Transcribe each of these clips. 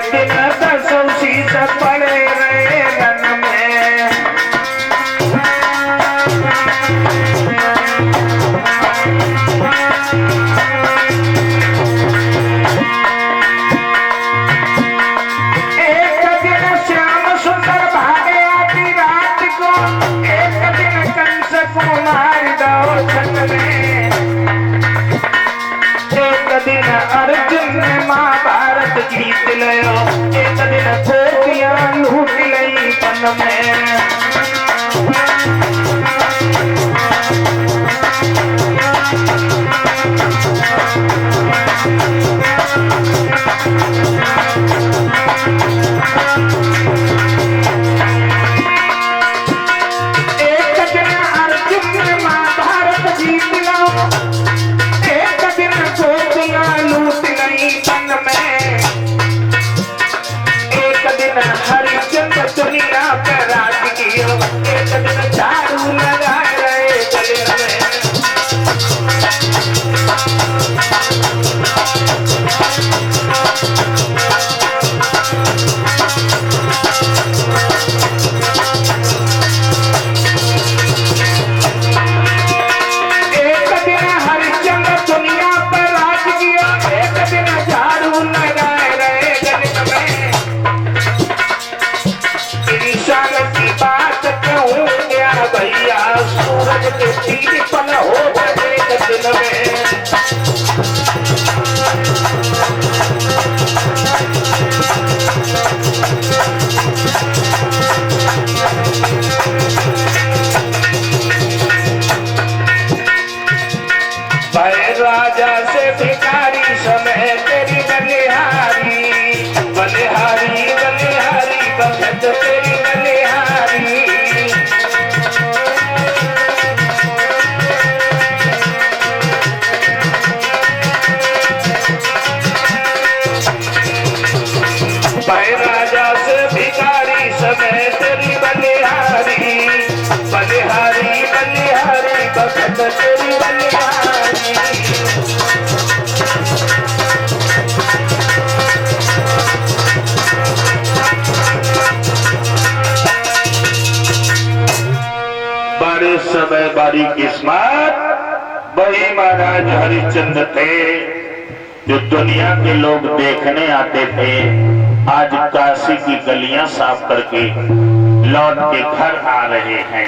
दिन दसौसी से पड़े रहे रन में। एक दिन श्याम सुंदर भागे आधी रात को, एक दिन कंस को मार दो छन में। एक दिन अर्जुन ने महाभारत जीत लियो, एक दिन गोपियां लूट लई वन में। एक दिन अर्जुन ने महाभारत जीत लियो, एक दिन गोपियां लूट गई वन में। एक दिन हरिश्चंद्र दुनिया पे राज किया, एक दिन झाड़ू लगा रहे गले में। एक दिन हरिश्चंद्र दुनिया पर राज किया, एक दिन झाड़ू लगाए रहे गले में। इंसान की बात कहूँ क्या भैया, सूरज के 3 पल हो गए एक दिन में। भाई राजा से भिखारी समय तेरी बलिहारी, बलिहारी बलिहारी भगत तेरी बलिहारी। भाई राजा से भिखारी समय तेरी बलिहारी, बलिहारी बलिहारी भगत तेरी बलिहारी। बड़े समय बड़ी किस्मत वही महाराज हरिश्चंद्र थे जो दुनिया के लोग देखने आते थे। आज काशी की गलियां साफ करके लौट के घर आ रहे हैं।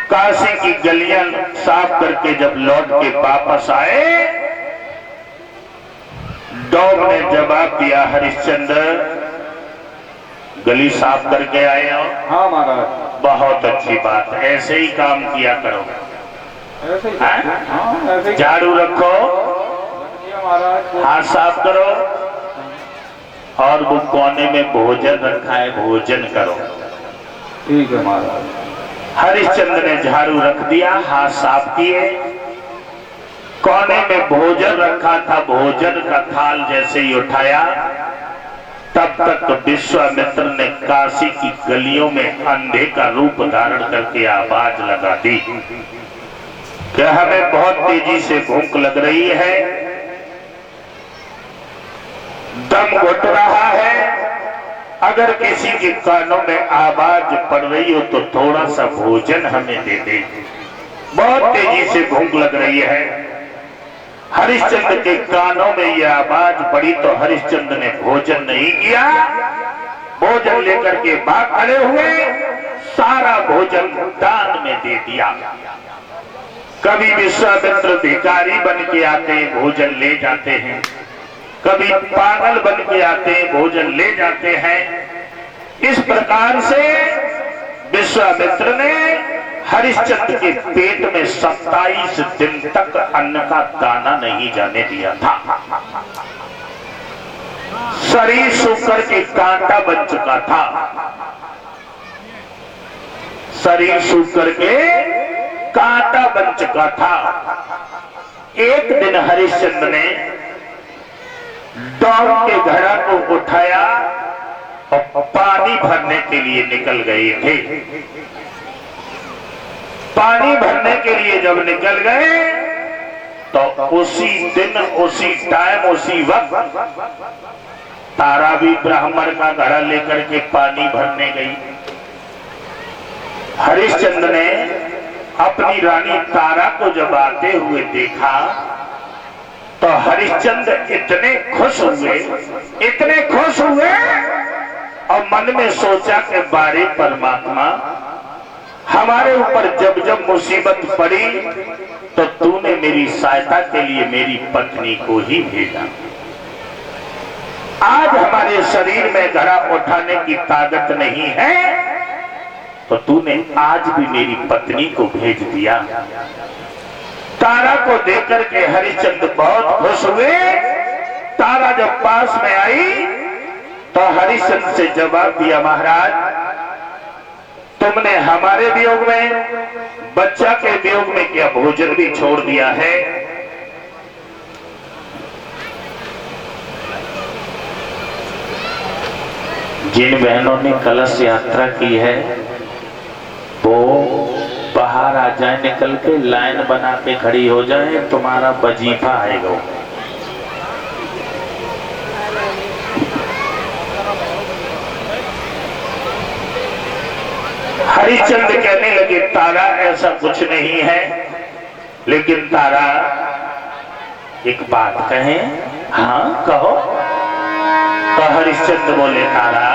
काशी की गलियां साफ करके जब लौट के वापस आए, डॉग ने जवाब दिया, हरिश्चंद्र गली साफ करके आए हो? हाँ महाराज। बहुत अच्छी बात, ऐसे ही काम किया करो। ऐसे ही। हाँ? हाँ, ऐसे ही। झाड़ू रखो, महाराज। हाथ साफ करो, और वो कोने में भोजन रखा है, भोजन करो। ठीक है महाराज। हरिश्चंद्र ने झाड़ू रख दिया, हाथ साफ किए, कोने में भोजन रखा था, भोजन का थाल जैसे ही उठाया, तब तक विश्वामित्र ने काशी की गलियों में अंधे का रूप धारण करके आवाज लगा दी कि हमें बहुत तेजी से भूख लग रही है, दम घुट रहा है, अगर किसी के कानों में आवाज पड़ रही हो तो थोड़ा सा भोजन हमें दे दे, बहुत तेजी से भूख लग रही है। हरिश्चंद्र के कानों में यह आवाज पड़ी तो हरिश्चंद्र ने भोजन नहीं किया, भोजन लेकर के भाग खड़े हुए, सारा भोजन दान में दे दिया। कभी विश्वामित्र भिखारी बन के आते हैं, भोजन ले जाते हैं, कभी पागल बन के आते हैं, भोजन ले जाते हैं। इस प्रकार से विश्वामित्र ने हरिश्चंद्र के पेट में 27 दिन तक अन्न का दाना नहीं जाने दिया था। शरीर सूख के कांटा बन चुका था, शरीर सूख के कांटा बन चुका था। एक दिन हरिश्चंद्र ने डॉग के घड़ा को उठाया और पानी भरने के लिए निकल गए थे। पानी भरने के लिए जब निकल गए तो उसी दिन, उसी टाइम, उसी वक्त तारा भी ब्राह्मण का घड़ा लेकर के पानी भरने गई। हरिश्चंद्र ने अपनी रानी तारा को जब आते हुए देखा तो हरिश्चंद्र इतने खुश हुए और मन में सोचा कि बारे परमात्मा, हमारे ऊपर जब जब मुसीबत पड़ी तो तूने मेरी सहायता के लिए मेरी पत्नी को ही भेजा। आज हमारे शरीर में घड़ा उठाने की ताकत नहीं है तो तूने आज भी मेरी पत्नी को भेज दिया। तारा को देखकर के हरिश्चंद्र बहुत खुश हुए। तारा जब पास में आई तो हरिश्चंद्र से जवाब दिया, महाराज तुमने हमारे वियोग में, बच्चा के वियोग में क्या भोजन भी छोड़ दिया है? जिन बहनों ने कलश यात्रा की है वो बाहर आ जाए, निकल के लाइन बना के खड़ी हो जाए, तुम्हारा वजीफा आएगा। हरिश्चंद्र कहने लगे, तारा ऐसा कुछ नहीं है, लेकिन तारा एक बात कहें। हाँ कहो। तो हरिश्चंद्र बोले, तारा